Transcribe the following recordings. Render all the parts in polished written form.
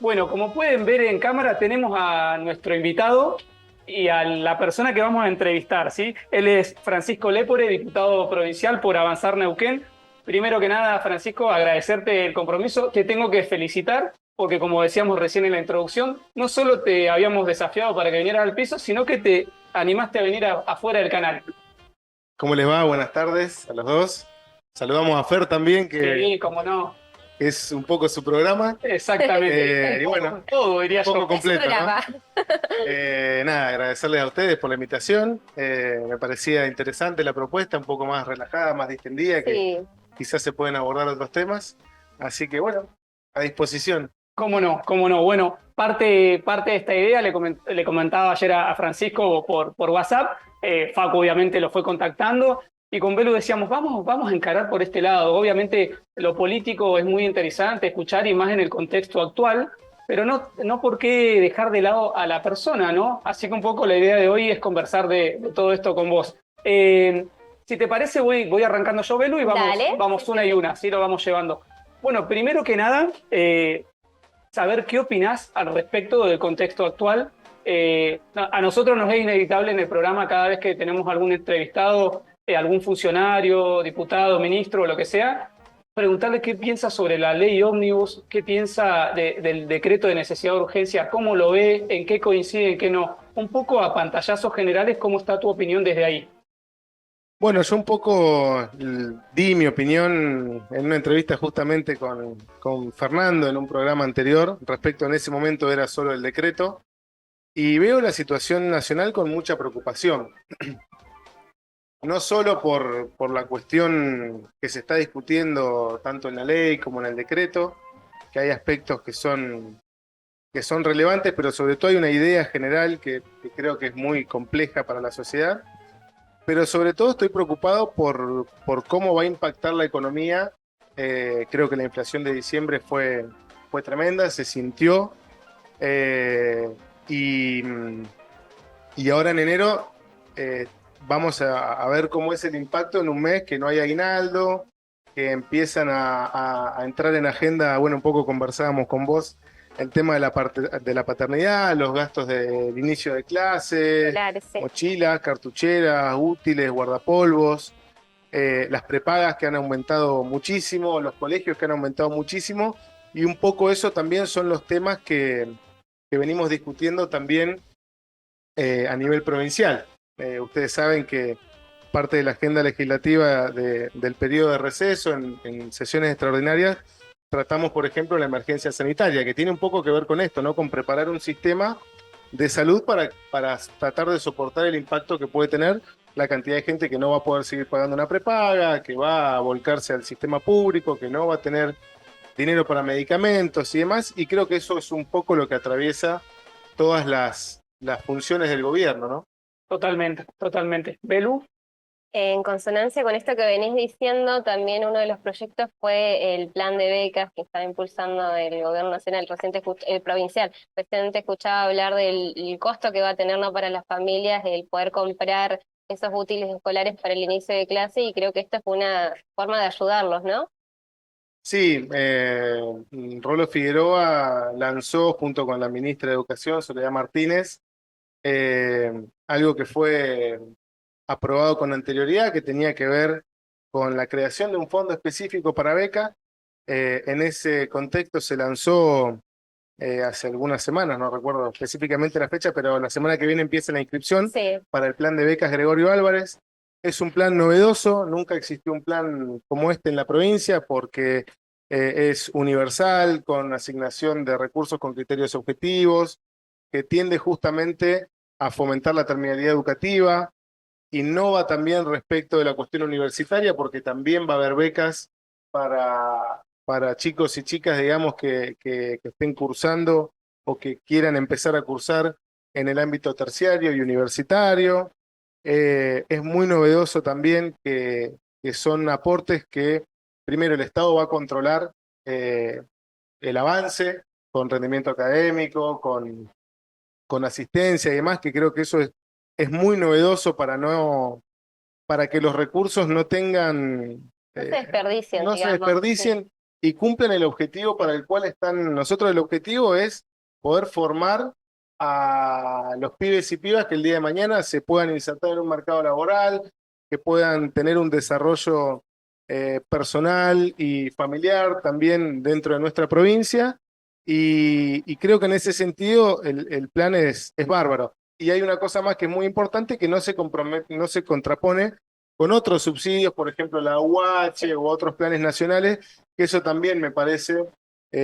Bueno, como pueden ver en cámara, tenemos a nuestro invitado y a la persona que vamos a entrevistar, ¿sí? Él es Francisco Lepore, diputado provincial por Avanzar Neuquén. Primero que nada, Francisco, agradecerte el compromiso. Te tengo que felicitar porque, como decíamos recién en la introducción, no solo te habíamos desafiado para que vinieras al piso, sino que te animaste a venir afuera del canal. ¿Cómo les va? Buenas tardes a los dos. Saludamos a Fer también, que Sí, cómo no. es un poco su programa. Exactamente. Y bueno, Todo, un diría poco yo. Es su completo, ¿no? programa. Nada, agradecerles a ustedes por la invitación. Me parecía interesante la propuesta, un poco más relajada, más distendida, que Sí. quizás se pueden abordar otros temas. Así que bueno, a disposición. ¿Cómo no? ¿Cómo no? Bueno, parte de esta idea le comentaba ayer a Francisco por WhatsApp. Facu obviamente lo fue contactando y con Belu decíamos, vamos a encarar por este lado. Obviamente lo político es muy interesante escuchar y más en el contexto actual, pero no por qué dejar de lado a la persona, ¿no? Así que un poco la idea de hoy es conversar de todo esto con vos. Si te parece, voy arrancando yo, Belu, y Dale. vamos una y una, así lo vamos llevando. Bueno, primero que nada, saber qué opinás al respecto del contexto actual. A nosotros nos es inevitable en el programa cada vez que tenemos algún entrevistado, algún funcionario, diputado, ministro o lo que sea, preguntarle qué piensa sobre la ley ómnibus, qué piensa del decreto de necesidad de urgencia, cómo lo ve, en qué coincide, en qué no. Un poco a pantallazos generales, ¿cómo está tu opinión desde ahí? Bueno, yo un poco di mi opinión en una entrevista justamente con Fernando en un programa anterior. Respecto en ese momento era solo el decreto. Y veo la situación nacional con mucha preocupación, no solo por la cuestión que se está discutiendo tanto en la ley como en el decreto, que hay aspectos que son relevantes, pero sobre todo hay una idea general que creo que es muy compleja para la sociedad, pero sobre todo estoy preocupado por cómo va a impactar la economía. Creo que la inflación de diciembre fue tremenda, se sintió. eh, y, y ahora en enero vamos a ver cómo es el impacto en un mes que no hay aguinaldo, que empiezan a entrar en agenda. Bueno, un poco conversábamos con vos el tema de de la paternidad, los gastos del inicio de clase, Claro, sí. mochilas, cartucheras, útiles, guardapolvos, las prepagas que han aumentado muchísimo, los colegios que han aumentado muchísimo, y un poco eso también son los temas que venimos discutiendo también a nivel provincial. Ustedes saben que parte de la agenda legislativa del periodo de receso en sesiones extraordinarias tratamos, por ejemplo, la emergencia sanitaria, que tiene un poco que ver con esto, ¿no? Con preparar un sistema de salud para tratar de soportar el impacto que puede tener la cantidad de gente que no va a poder seguir pagando una prepaga, que va a volcarse al sistema público, que no va a tener dinero para medicamentos y demás, y creo que eso es un poco lo que atraviesa todas las funciones del gobierno, ¿no? Totalmente, totalmente. Belu, En consonancia con esto que venís diciendo, también uno de los proyectos fue el plan de becas que está impulsando el gobierno nacional, el provincial. Recientemente escuchaba hablar del costo que va a tener, ¿no?, para las familias el poder comprar esos útiles escolares para el inicio de clase, y creo que esto es una forma de ayudarlos, ¿no? Sí, Rolo Figueroa lanzó junto con la ministra de Educación, Soledad Martínez, algo que fue aprobado con anterioridad, que tenía que ver con la creación de un fondo específico para beca. En ese contexto se lanzó hace algunas semanas, no recuerdo específicamente la fecha, pero la semana que viene empieza la inscripción Sí. para el plan de becas Gregorio Álvarez. Es un plan novedoso, nunca existió un plan como este en la provincia porque es universal, con asignación de recursos con criterios objetivos, que tiende justamente a fomentar la terminalidad educativa. Innova también respecto de la cuestión universitaria porque también va a haber becas para chicos y chicas, digamos, que estén cursando o que quieran empezar a cursar en el ámbito terciario y universitario. Es muy novedoso también que son aportes que primero el Estado va a controlar eh, el avance con rendimiento académico, con asistencia y demás, que creo que eso es muy novedoso para que los recursos no tengan, No se desperdicien, no se digamos. Sí. desperdicien y cumplen el objetivo para el cual están. Nosotros el objetivo es poder formar a los pibes y pibas que el día de mañana se puedan insertar en un mercado laboral, que puedan tener un desarrollo personal y familiar también dentro de nuestra provincia. Y creo que en ese sentido el plan es bárbaro. Y hay una cosa más que es muy importante, que no se compromete, no se contrapone con otros subsidios, por ejemplo la UH u otros planes nacionales, que eso también me parece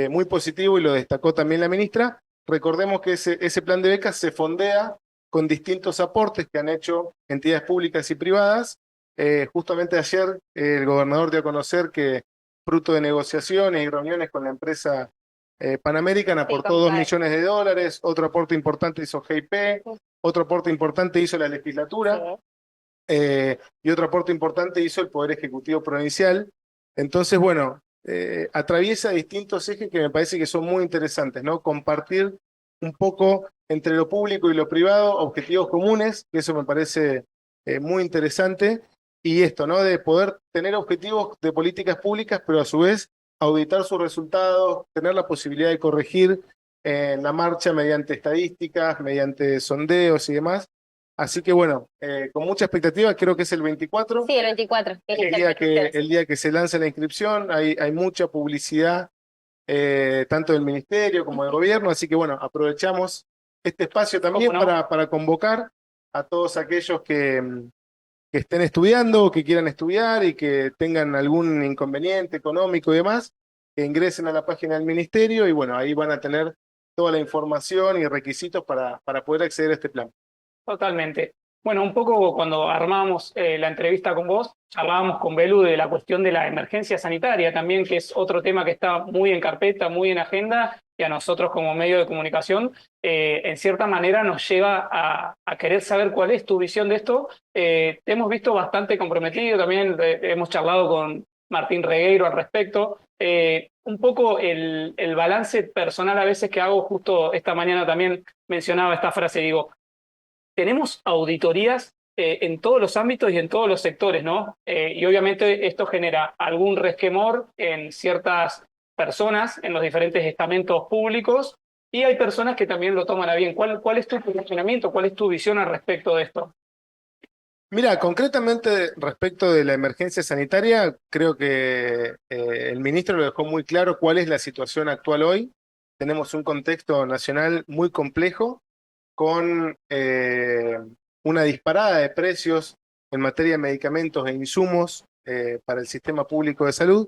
muy positivo y lo destacó también la ministra. Recordemos que ese plan de becas se fondea con distintos aportes que han hecho entidades públicas y privadas. Justamente ayer el gobernador dio a conocer que, fruto de negociaciones y reuniones con la empresa Pan American, aportó con 2 CAE. millones de dólares, otro aporte importante hizo GIP, otro aporte importante hizo la legislatura, y otro aporte importante hizo el Poder Ejecutivo Provincial. Entonces, bueno, atraviesa distintos ejes que me parece que son muy interesantes, ¿no? Compartir un poco entre lo público y lo privado objetivos comunes, que eso me parece muy interesante, y esto, ¿no? De poder tener objetivos de políticas públicas, pero a su vez auditar sus resultados, tener la posibilidad de corregir en la marcha mediante estadísticas, mediante sondeos y demás. Así que bueno, con mucha expectativa, creo que es el 24, Sí, el 24. el día que se lanza la inscripción. Hay mucha publicidad, tanto del ministerio como del gobierno, así que bueno, aprovechamos este espacio también ¿Cómo no? para convocar a todos aquellos que estén estudiando, que quieran estudiar y que tengan algún inconveniente económico y demás, que ingresen a la página del ministerio y bueno, ahí van a tener toda la información y requisitos para poder acceder a este plan. Totalmente. Bueno, un poco cuando armábamos la entrevista con vos, charlábamos con Belu de la cuestión de la emergencia sanitaria también, que es otro tema que está muy en carpeta, muy en agenda, y a nosotros como medio de comunicación, en cierta manera nos lleva a querer saber cuál es tu visión de esto. Te hemos visto bastante comprometido, también hemos charlado con Martín Regueiro al respecto. Un poco el balance personal a veces que hago, justo esta mañana también mencionaba esta frase, digo, tenemos auditorías en todos los ámbitos y en todos los sectores, ¿no? Y obviamente esto genera algún resquemor en ciertas personas, en los diferentes estamentos públicos, y hay personas que también lo toman a bien. ¿Cuál es tu posicionamiento? ¿Cuál es tu visión al respecto de esto? Mira, concretamente respecto de la emergencia sanitaria, creo que el ministro lo dejó muy claro cuál es la situación actual hoy. Tenemos un contexto nacional muy complejo, con una disparada de precios en materia de medicamentos e insumos para el sistema público de salud,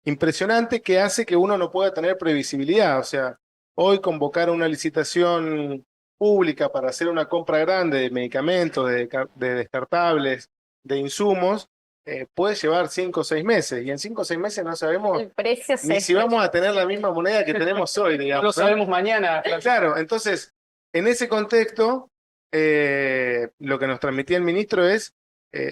impresionante, que hace que uno no pueda tener previsibilidad. O sea, hoy convocar una licitación pública para hacer una compra grande de medicamentos, de descartables, de insumos, puede llevar 5 o 6 meses, y en 5 o 6 meses no sabemos El precio ni si vamos a tener la misma moneda que tenemos hoy, No digamos, lo ¿no? sabemos mañana. Claro, entonces, en ese contexto, lo que nos transmitía el ministro es,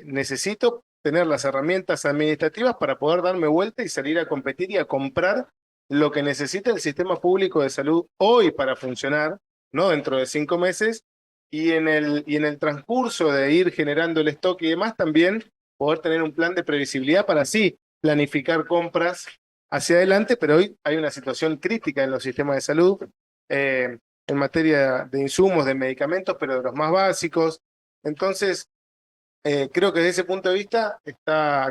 necesito tener las herramientas administrativas para poder darme vuelta y salir a competir y a comprar lo que necesita el sistema público de salud hoy para funcionar, no dentro de 5 meses, y en el transcurso de ir generando el stock y demás, también poder tener un plan de previsibilidad para así planificar compras hacia adelante. Pero hoy hay una situación crítica en los sistemas de salud. En materia de insumos, de medicamentos, pero de los más básicos. Entonces, creo que desde ese punto de vista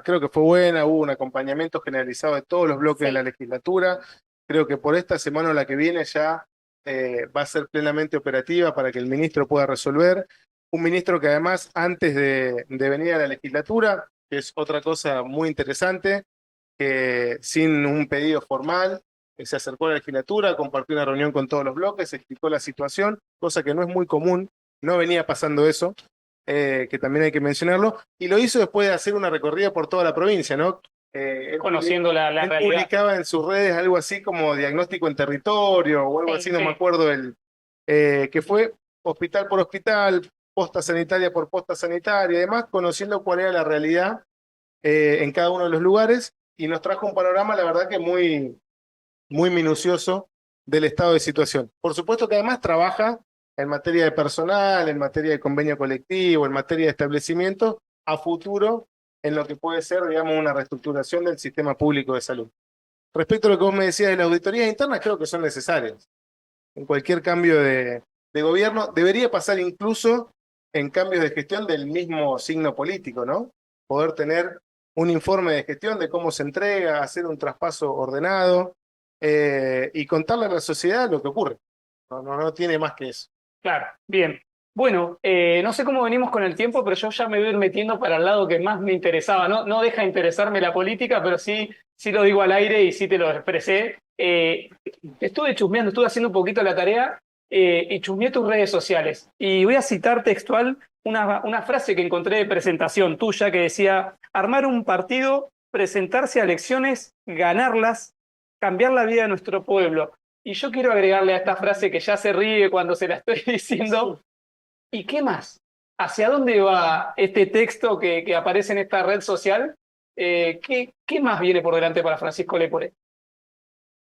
creo que fue buena, hubo un acompañamiento generalizado de todos los bloques de la legislatura. Creo que por esta semana o la que viene ya va a ser plenamente operativa para que el ministro pueda resolver. Un ministro que además, antes de venir a la legislatura, que es otra cosa muy interesante, que sin un pedido formal, se acercó a la legislatura, compartió una reunión con todos los bloques, explicó la situación, cosa que no es muy común, no venía pasando eso, que también hay que mencionarlo, y lo hizo después de hacer una recorrida por toda la provincia, ¿no? Conociendo la Él realidad. publicaba en sus redes algo así como diagnóstico en territorio o algo así, no me acuerdo, que fue hospital por hospital, posta sanitaria por posta sanitaria y demás, conociendo cuál era la realidad en cada uno de los lugares, y nos trajo un panorama, la verdad que muy minucioso del estado de situación. Por supuesto que además trabaja en materia de personal, en materia de convenio colectivo, en materia de establecimiento, a futuro, en lo que puede ser, digamos, una reestructuración del sistema público de salud. Respecto a lo que vos me decías de las auditorías internas, creo que son necesarias. En cualquier cambio de gobierno, debería pasar incluso en cambios de gestión del mismo signo político, ¿no? Poder tener un informe de gestión de cómo se entrega, hacer un traspaso ordenado y contarle a la sociedad lo que ocurre. No tiene más que eso. Claro, bien. Bueno, no sé cómo venimos con el tiempo, pero yo ya me voy a ir metiendo para el lado que más me interesaba. No, no deja de interesarme la política, pero sí, sí lo digo al aire y sí te lo expresé. Estuve chusmeando, estuve haciendo un poquito la tarea y chusmeé tus redes sociales. Y voy a citar textual una frase que encontré de presentación tuya que decía, armar un partido, presentarse a elecciones, ganarlas, cambiar la vida de nuestro pueblo. Y yo quiero agregarle a esta frase que ya se ríe cuando se la estoy diciendo. ¿Y qué más? ¿Hacia dónde va este texto que aparece en esta red social? ¿Qué más viene por delante para Francisco Lepore?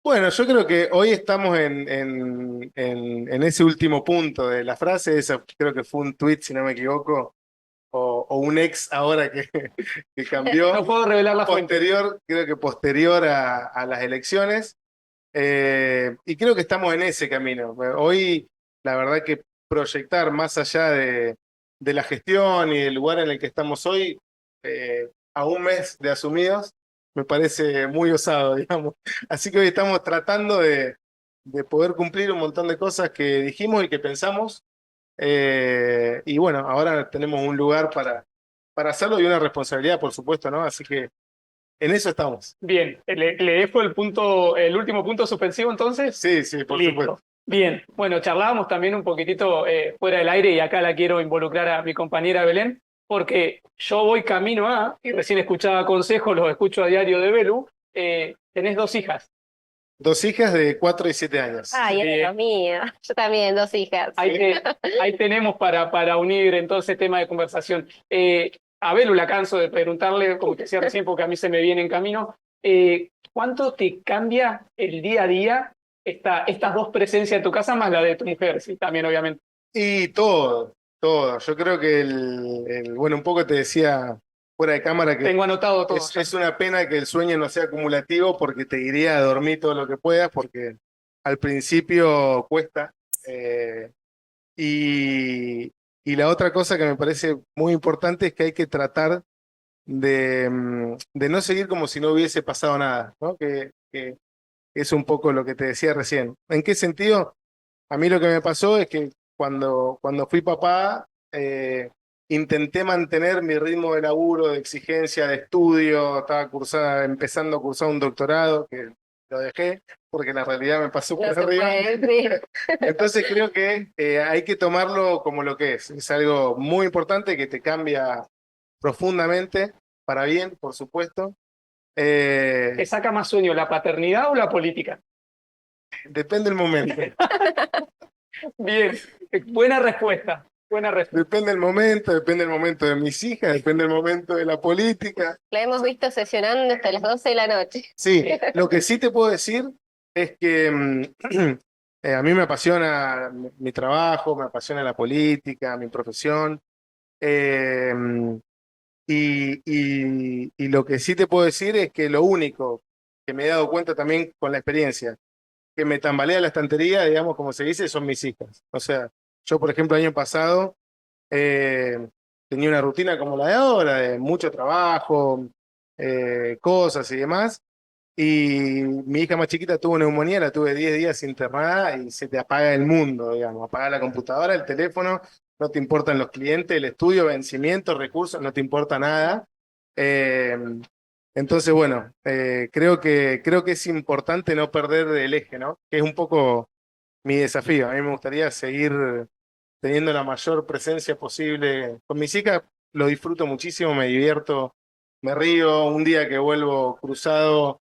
Bueno, yo creo que hoy estamos en ese último punto de la frase, esa creo que fue un tweet, si no me equivoco, o un ex ahora que cambió, No puedo revelar la fuente. posterior, creo que posterior a las elecciones, y creo que estamos en ese camino. Hoy, la verdad que proyectar más allá de la gestión y del lugar en el que estamos hoy, a un mes de asumidos, me parece muy osado, digamos. Así que hoy estamos tratando de poder cumplir un montón de cosas que dijimos y que pensamos. Y bueno, ahora tenemos un lugar para hacerlo y una responsabilidad, por supuesto, ¿no? Así que en eso estamos. Bien, ¿le dejo el último punto suspensivo entonces? Sí, sí, por Listo. supuesto. Bien, bueno, charlábamos también un poquitito fuera del aire y acá la quiero involucrar a mi compañera Belén, porque yo voy camino y recién escuchaba consejos, los escucho a diario de Belu, tenés 2 hijas. 2 hijas de 4 y 7 años. Ay, es de lo mío. Yo también, 2 hijas. Ahí tenemos para unir entonces tema de conversación. A Belu la canso de preguntarle, como te decía recién, porque a mí se me viene en camino, ¿cuánto te cambia el día a día estas dos presencias en tu casa más la de tu mujer? Sí, también obviamente. Y todo, todo. Yo creo que bueno, un poco te decía fuera de cámara que Tengo anotado todo. es una pena que el sueño no sea acumulativo porque te iría a dormir todo lo que puedas porque al principio cuesta. eh, y la otra cosa que me parece muy importante es que hay que tratar de no seguir como si no hubiese pasado nada, ¿no? Que es un poco lo que te decía recién. ¿En qué sentido? A mí lo que me pasó es que cuando fui papá, intenté mantener mi ritmo de laburo, de exigencia, de estudio, estaba empezando a cursar un doctorado, que lo dejé, porque la realidad me pasó por No se arriba. puede, sí. Entonces creo que hay que tomarlo como lo que es algo muy importante que te cambia profundamente, para bien, por supuesto. ¿Te saca más sueño la paternidad o la política? Depende del momento. Bien, buena respuesta. Buena respuesta. Depende del momento de mis hijas, depende del momento de la política. La hemos visto sesionando hasta las 12 de la noche. Sí, lo que sí te puedo decir es que a mí me apasiona mi trabajo, me apasiona la política, mi profesión. eh, y lo que sí te puedo decir es que lo único que me he dado cuenta también con la experiencia, que me tambalea la estantería, digamos, como se dice, son mis hijas. O sea, yo, por ejemplo, el año pasado eh, tenía una rutina como la de ahora, de mucho trabajo, cosas y demás. Y mi hija más chiquita tuvo neumonía, la tuve 10 días internada y se te apaga el mundo, digamos. Apaga la computadora, el teléfono, no te importan los clientes, el estudio, vencimientos, recursos, no te importa nada. Eh, entonces, bueno, creo que es importante no perder el eje, ¿no? Que es un poco mi desafío. A mí me gustaría seguir teniendo la mayor presencia posible. Con mis hijas lo disfruto muchísimo, me divierto, me río. Un día que vuelvo cruzado,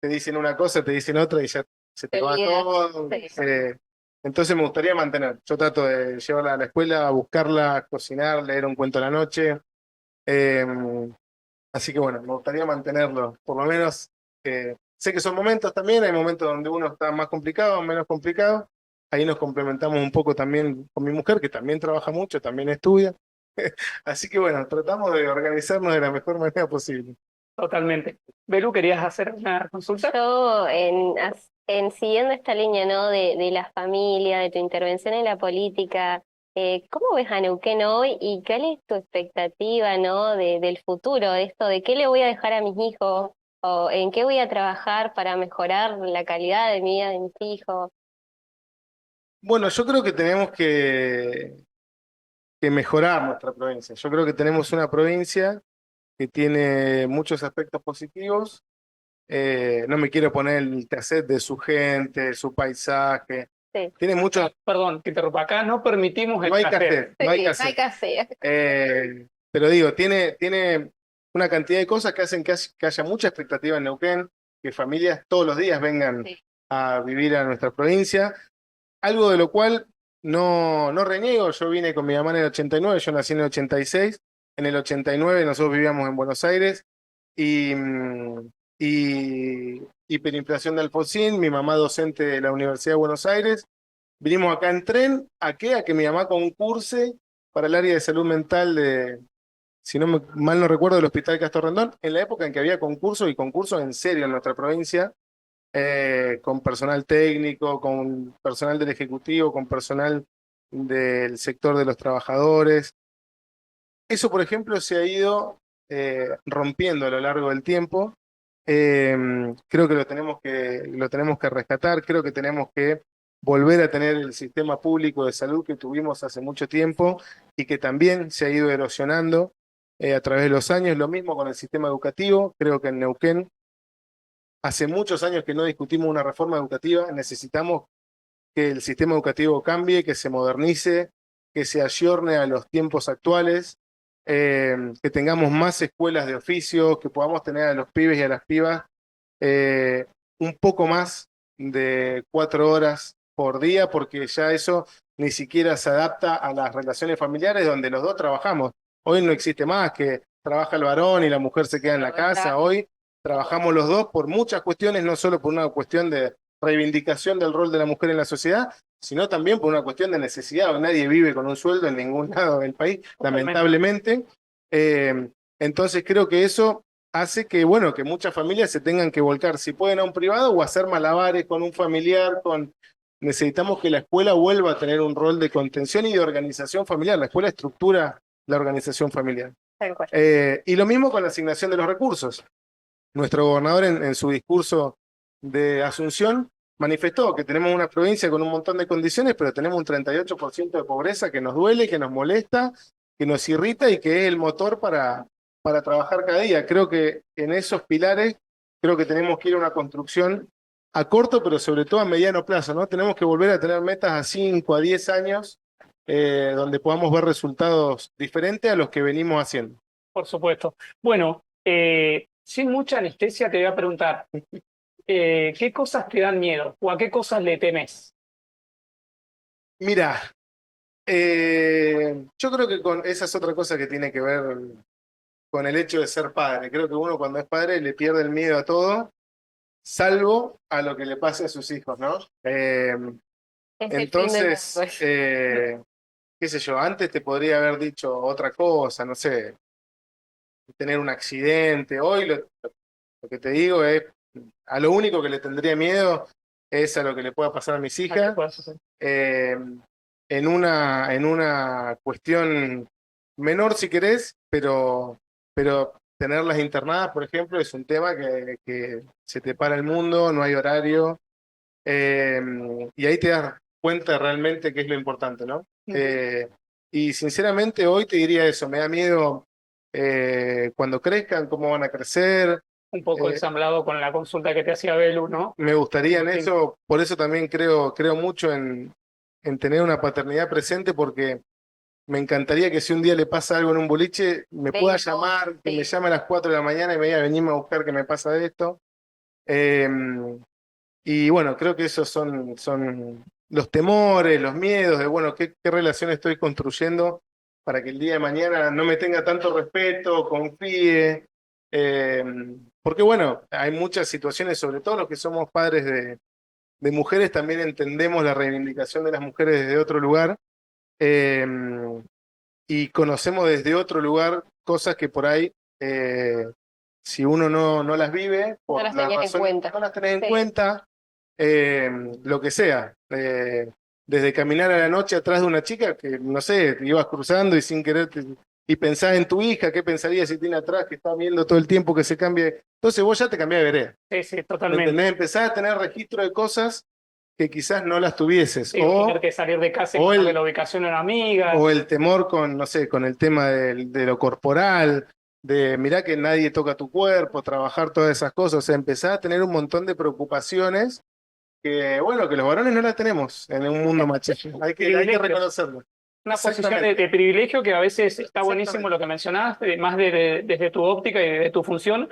te dicen una cosa, te dicen otra y ya se te Te va olvidas. todo. Sí. Entonces me gustaría mantener. Yo trato de llevarla a la escuela, a buscarla, cocinar, leer un cuento a la noche. Eh, Así que bueno, me gustaría mantenerlo. Por lo menos, sé que son momentos también, hay momentos donde uno está más complicado, menos complicado. Ahí nos complementamos un poco también con mi mujer, que también trabaja mucho, también estudia. Así que bueno, tratamos de organizarnos de la mejor manera posible. Totalmente. Belu, ¿querías hacer una consulta? Yo, en siguiendo esta línea, ¿no? De la familia, de tu intervención en la política, ¿cómo ves a Neuquén hoy y cuál es tu expectativa, ¿no? Del futuro, de esto, de qué le voy a dejar a mis hijos o en qué voy a trabajar para mejorar la calidad de vida de mis hijos? Bueno, yo creo que tenemos que mejorar nuestra provincia. Yo creo que tenemos una provincia que tiene muchos aspectos positivos. No me quiero poner el cassette de su gente, su paisaje. Sí, Tiene muchos. Perdón, que interrumpa. Acá no permitimos el No hay café. cassette, no hay sí, hay cassette. café. Pero digo, tiene una cantidad de cosas que hacen que haya mucha expectativa en Neuquén, que familias todos los días vengan Sí. a vivir a nuestra provincia. Algo de lo cual no reniego. Yo vine con mi mamá en el 89, yo nací en el 86. En el 89 nosotros vivíamos en Buenos Aires y, hiperinflación de Alfonsín, mi mamá docente de la Universidad de Buenos Aires. Vinimos acá en tren, ¿a qué? A que mi mamá concurse para el área de salud mental de, si no mal no recuerdo, del Hospital Castor Rendón, en la época en que había concursos y concursos en serio en nuestra provincia, con personal técnico, con personal del Ejecutivo, con personal del sector de los trabajadores. Eso, por ejemplo, se ha ido rompiendo a lo largo del tiempo. Creo que lo tenemos que rescatar, creo que tenemos que volver a tener el sistema público de salud que tuvimos hace mucho tiempo y que también se ha ido erosionando a través de los años. Lo mismo con el sistema educativo, creo que en Neuquén hace muchos años que no discutimos una reforma educativa, necesitamos que el sistema educativo cambie, que se modernice, que se ayorne a los tiempos actuales, que tengamos más escuelas de oficio, que podamos tener a los pibes y a las pibas eh, un poco más de 4 horas por día, porque ya eso ni siquiera se adapta a las relaciones familiares donde los dos trabajamos. Hoy no existe más que trabaja el varón y la mujer se queda en la casa. Hoy trabajamos los dos por muchas cuestiones, no solo por una cuestión de reivindicación del rol de la mujer en la sociedad, sino también por una cuestión de necesidad. Nadie vive con un sueldo en ningún lado del país, lamentablemente. Entonces creo que eso hace que, bueno, que muchas familias se tengan que volcar, si pueden, a un privado o hacer malabares con un familiar, necesitamos que la escuela vuelva a tener un rol de contención y de organización familiar. La escuela estructura la organización familiar. Tal cual. Y lo mismo con la asignación de los recursos. Nuestro gobernador en su discurso de Asunción manifestó que tenemos una provincia con un montón de condiciones, pero tenemos un 38% de pobreza que nos duele, que nos molesta, que nos irrita y que es el motor para trabajar cada día. Creo que en esos pilares, creo que tenemos que ir a una construcción a corto, pero sobre todo a mediano plazo, ¿no? Tenemos que volver a tener metas a 5, a 10 años, donde podamos ver resultados diferentes a los que venimos haciendo. Por supuesto. Bueno, sin mucha anestesia te voy a preguntar, ¿qué cosas te dan miedo o a qué cosas le temes? Mira, yo creo que esa es otra cosa que tiene que ver con el hecho de ser padre. Creo que uno cuando es padre le pierde el miedo a todo, salvo a lo que le pase a sus hijos, ¿no? Es el fin del Entonces, mundo. qué sé yo, antes te podría haber dicho otra cosa, no sé, tener un accidente. Hoy lo que te digo es, a lo único que le tendría miedo es a lo que le pueda pasar a mis ¿A qué hijas. puedas hacer? En una cuestión menor si querés, pero tenerlas internadas, por ejemplo, es un tema que se te para el mundo, no hay horario, eh, y ahí te das cuenta realmente qué es lo importante, ¿no? Y sinceramente hoy te diría eso, me da miedo cuando crezcan, cómo van a crecer. Un poco ensamblado con la consulta que te hacía Belu, ¿no? Me gustaría en Sí. eso, por eso también creo mucho en tener una paternidad presente, porque me encantaría que si un día le pasa algo en un boliche, me Venga pueda vos, llamar, que sí. me llame a las 4 de la mañana y me diga, venime a buscar que me pasa esto. Eh, y bueno, creo que esos son los temores, los miedos de, bueno, qué relación estoy construyendo para que el día de mañana no me tenga tanto respeto, confíe. Eh, Porque bueno, hay muchas situaciones, sobre todo los que somos padres de mujeres, también entendemos la reivindicación de las mujeres desde otro lugar, eh, y conocemos desde otro lugar cosas que por ahí si uno no las vive, por las las tenías en razones cuenta. no las tenés en Sí. cuenta, lo que sea. Desde caminar a la noche atrás de una chica que, no sé, te ibas cruzando y sin querer, y pensás en tu hija, ¿qué pensaría si tiene atrás que está viendo todo el tiempo que se cambie? Entonces vos ya te cambiás de vereda. Sí, sí, ¿Me totalmente. entendés? Empezás a tener registro de cosas que quizás no las tuvieses. Sí, o tener que salir de casa y O mandarle el, la ubicación a una amiga. o el temor con, no sé, con el tema de lo corporal, de mirá que nadie toca tu cuerpo, trabajar todas esas cosas. O sea, empezás a tener un montón de preocupaciones que, bueno, que los varones no las tenemos en un mundo machista. Hay que Privilegios. reconocerlo. Una posición Exactamente, de privilegio que a veces está buenísimo exactamente. lo que mencionabas, más desde tu óptica y de tu función,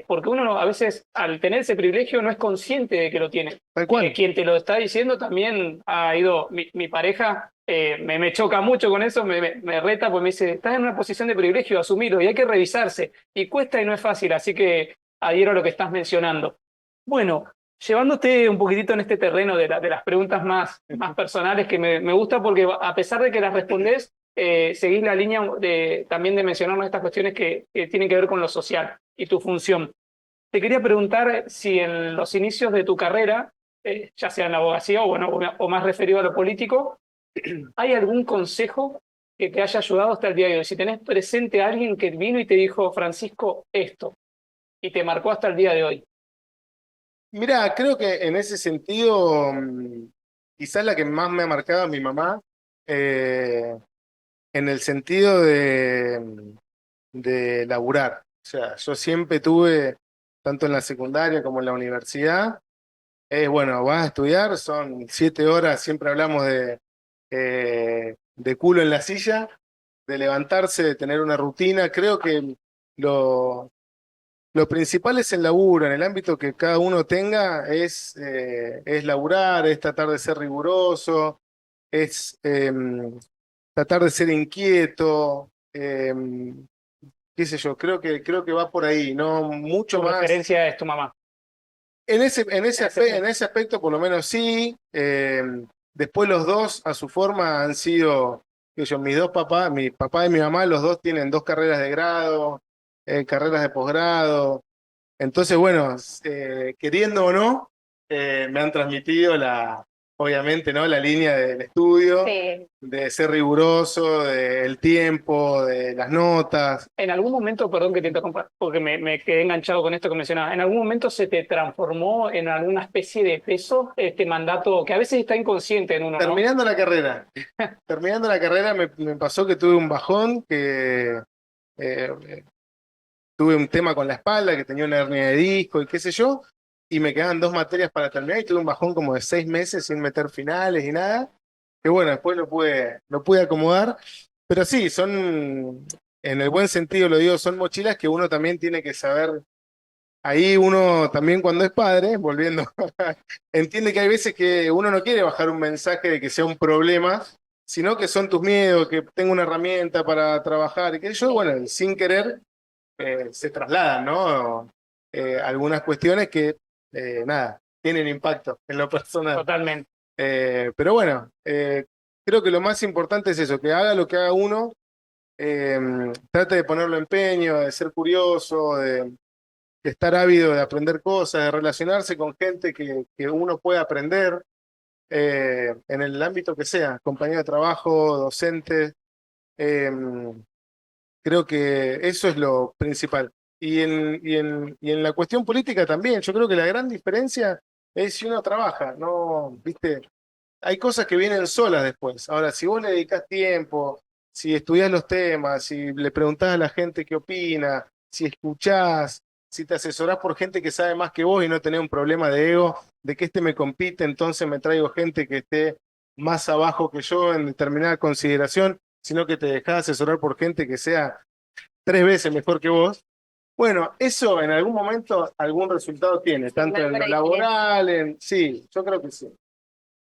porque uno a veces al tener ese privilegio no es consciente de que lo tiene. Tal cual. Quien te lo está diciendo también ha ido, mi pareja me choca mucho con eso, me reta, pues me dice, estás en una posición de privilegio, asumilo, y hay que revisarse, y cuesta y no es fácil, así que adhiero a lo que estás mencionando. Bueno, llevándote un poquitito en este terreno de las preguntas más personales, que me gusta porque a pesar de que las respondés, seguís la línea también de mencionarnos estas cuestiones que tienen que ver con lo social y tu función. Te quería preguntar si en los inicios de tu carrera, ya sea en la abogacía o, bueno, o más referido a lo político, ¿hay algún consejo que te haya ayudado hasta el día de hoy? Si tenés presente a alguien que vino y te dijo, Francisco, esto, y te marcó hasta el día de hoy. Mira, creo que en ese sentido, quizás la que más me ha marcado es mi mamá, eh, en el sentido de laburar. O sea, yo siempre tuve, tanto en la secundaria como en la universidad, bueno, vas a estudiar, son 7 horas, siempre hablamos de culo en la silla, de levantarse, de tener una rutina. Creo que lo, lo principal es el laburo, en el ámbito que cada uno tenga, es laburar, es tratar de ser riguroso, es tratar de ser inquieto, qué sé yo, creo que va por ahí, no mucho Tu más. referencia es tu mamá. En ese aspecto, por lo menos sí. Después los dos, a su forma, han sido, qué sé yo, mis dos papás, mi papá y mi mamá, los dos tienen 2 carreras de grado, carreras de posgrado. Entonces, bueno, queriendo o no, me han transmitido obviamente, ¿no? La línea del estudio, Sí. de ser riguroso, del tiempo, de las notas. En algún momento, perdón que te interrumpa, porque me quedé enganchado con esto que mencionabas, ¿en algún momento se te transformó en alguna especie de peso este mandato que a veces está inconsciente en uno, ¿no? Terminando la carrera, me pasó que tuve un bajón, que eh, tuve un tema con la espalda, que tenía una hernia de disco y qué sé yo, y me quedaban 2 materias para terminar y tuve un bajón como de 6 meses sin meter finales y nada, que bueno, después lo pude acomodar, pero sí, en el buen sentido lo digo, son mochilas que uno también tiene que saber. Ahí uno también cuando es padre, volviendo, entiende que hay veces que uno no quiere bajar un mensaje de que sea un problema, sino que son tus miedos, que tengo una herramienta para trabajar y que yo, bueno, sin querer se trasladan, ¿no? Algunas cuestiones que, nada, tienen impacto en lo personal. Totalmente. Pero bueno, creo que lo más importante es eso, que haga lo que haga uno, eh, trate de ponerlo empeño, de ser curioso, de estar ávido de aprender cosas, de relacionarse con gente que uno puede aprender, en el ámbito que sea, compañero de trabajo, docente. eh, Creo que eso es lo principal. Y en la cuestión política también, yo creo que la gran diferencia es si uno trabaja, ¿no? ¿Viste? Hay cosas que vienen solas después. Ahora, si vos le dedicás tiempo, si estudiás los temas, si le preguntás a la gente qué opina, si escuchás, si te asesorás por gente que sabe más que vos y no tenés un problema de ego, de que este me compite, entonces me traigo gente que esté más abajo que yo en determinada consideración, sino que te dejás asesorar por gente que sea 3 veces mejor que vos. Bueno, eso en algún momento algún resultado tiene, Sí, tanto en marca lo la diferencia. laboral, sí, yo creo que sí.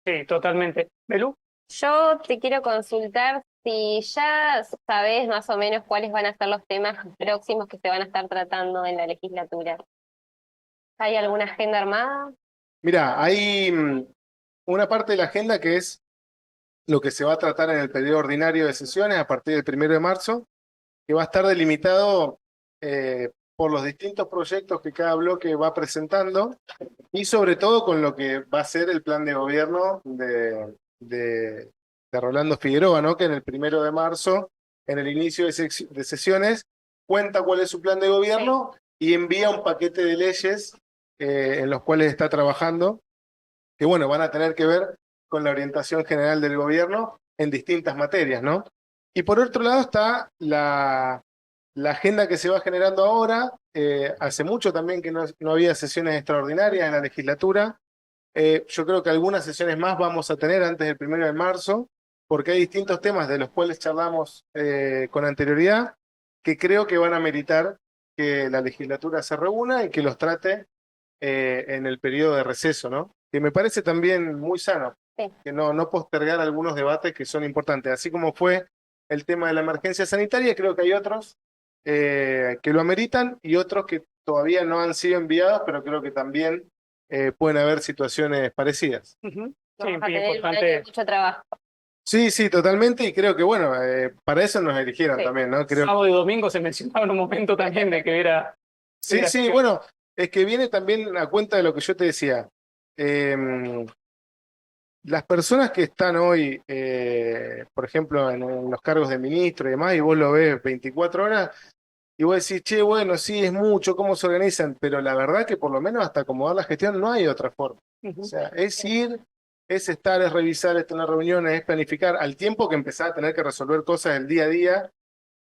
Sí, totalmente. Belú, Yo te quiero consultar si ya sabes más o menos cuáles van a ser los temas próximos que se van a estar tratando en la legislatura. ¿Hay alguna agenda armada? Mira, hay una parte de la agenda que es lo que se va a tratar en el periodo ordinario de sesiones a partir del 1 de marzo, que va a estar delimitado por los distintos proyectos que cada bloque va presentando y sobre todo con lo que va a ser el plan de gobierno de Rolando Figueroa, ¿no? Que en el 1 de marzo, en el inicio de sesiones, cuenta cuál es su plan de gobierno y envía un paquete de leyes en los cuales está trabajando, que bueno, van a tener que ver con la orientación general del gobierno en distintas materias, ¿no? Y por otro lado está la agenda que se va generando ahora. Hace mucho también que no había sesiones extraordinarias en la legislatura. Yo creo que algunas sesiones más vamos a tener antes del 1 de marzo, porque hay distintos temas de los cuales charlamos con anterioridad, que creo que van a meritar que la legislatura se reúna y que los trate en el periodo de receso, ¿no? Que me parece también muy sano, que no postergar algunos debates que son importantes. Así como fue el tema de la emergencia sanitaria, creo que hay otros que lo ameritan y otros que todavía no han sido enviados, pero creo que también pueden haber situaciones parecidas. Ujú. Sí, Vamos a tener un año importante. de mucho trabajo. Sí, sí, totalmente, y creo que bueno, para eso nos eligieron Sí. también, ¿no? Creo. Sábado y domingo se mencionaba en un momento también de que hubiera. Sí, sí, bueno, es que viene también a cuenta de lo que yo te decía. Las personas que están hoy, por ejemplo, en los cargos de ministro y demás, y vos lo ves 24 horas, y vos decís, che, bueno, sí, es mucho, cómo se organizan, pero la verdad que por lo menos hasta acomodar la gestión no hay otra forma. O sea, es ir, es estar, es revisar, es tener reuniones, es planificar, al tiempo que empezás a tener que resolver cosas del día a día.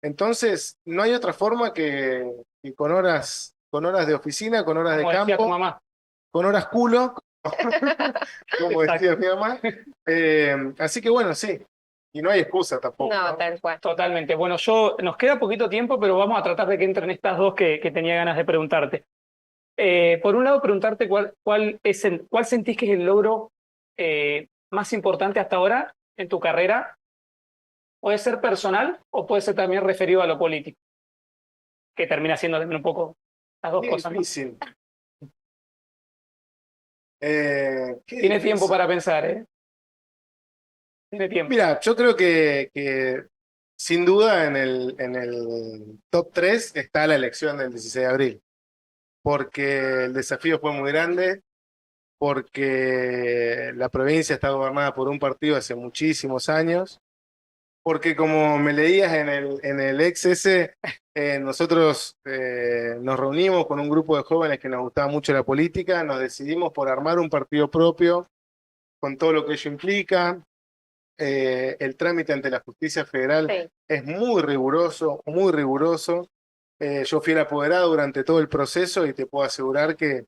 Entonces, no hay otra forma que con horas de oficina, con horas de Como decía tu campo, mamá. con horas culo, como decía mi mamá. Así que bueno, sí. Y no hay excusa tampoco, No, ¿no? tal cual. Totalmente. Bueno, nos queda poquito tiempo, pero vamos a tratar de que entren estas dos que tenía ganas de preguntarte. Por un lado, preguntarte cuál sentís que es el logro más importante hasta ahora en tu carrera. Puede ser personal o puede ser también referido a lo político, que termina siendo también un poco las dos Qué cosas, ¿no? difícil. Qué Tiene tiempo difícil. para pensar, ¿eh? Tiene tiempo. Mira, yo creo que sin duda en el top 3 está la elección del 16 de abril, porque el desafío fue muy grande, porque la provincia está gobernada por un partido hace muchísimos años, porque como me leías en el ex ese, nosotros nos reunimos con un grupo de jóvenes que nos gustaba mucho la política, nos decidimos por armar un partido propio, con todo lo que ello implica. El trámite ante la justicia federal Sí. es muy riguroso, muy riguroso. Yo fui el apoderado durante todo el proceso y te puedo asegurar que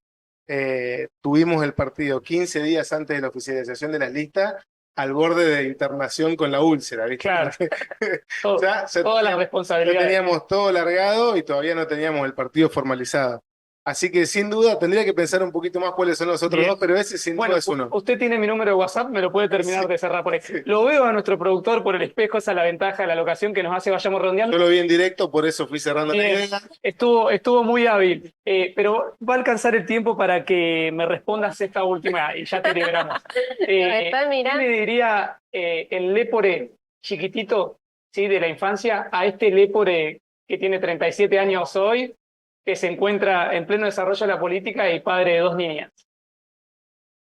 tuvimos el partido 15 días antes de la oficialización de las listas al borde de internación con la úlcera, ¿viste? Claro. Todo- Ya todas las ya responsabilidades. teníamos todo largado y todavía no teníamos el partido formalizado. Así que sin duda tendría que pensar un poquito más cuáles son los otros Bien. dos, pero ese sin Bueno, duda es uno. usted tiene mi número de WhatsApp, me lo puede terminar Sí. de cerrar por ahí. Lo veo a nuestro productor por el espejo, esa es la ventaja de la locación que nos hace vayamos redondeando. Yo lo vi en directo, por eso fui cerrando la Bien, idea. estuvo muy hábil, pero va a alcanzar el tiempo para que me respondas esta última y ya te liberamos. Me está ¿Qué mirando. le diría el lépore chiquitito, ¿sí? De la infancia a este lépore que tiene 37 años hoy, que se encuentra en pleno desarrollo de la política y padre de 2 niñas?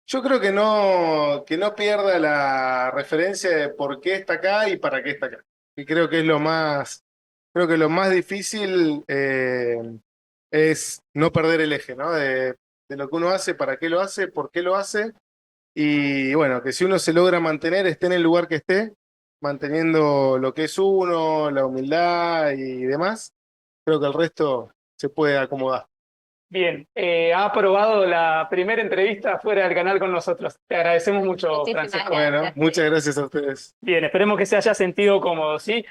Yo creo que no pierda la referencia de por qué está acá y para qué está acá. Y creo que es creo que lo más difícil es no perder el eje, ¿no? De lo que uno hace, para qué lo hace, por qué lo hace. Y bueno, que si uno se logra mantener, esté en el lugar que esté, manteniendo lo que es uno, la humildad y demás, creo que el resto se puede acomodar. Bien, ha aprobado la primera entrevista fuera del canal con nosotros. Te agradecemos mucho, Muchísimas Francisco. gracias. Bueno, muchas gracias a ustedes. Bien, esperemos que se haya sentido cómodo, ¿sí?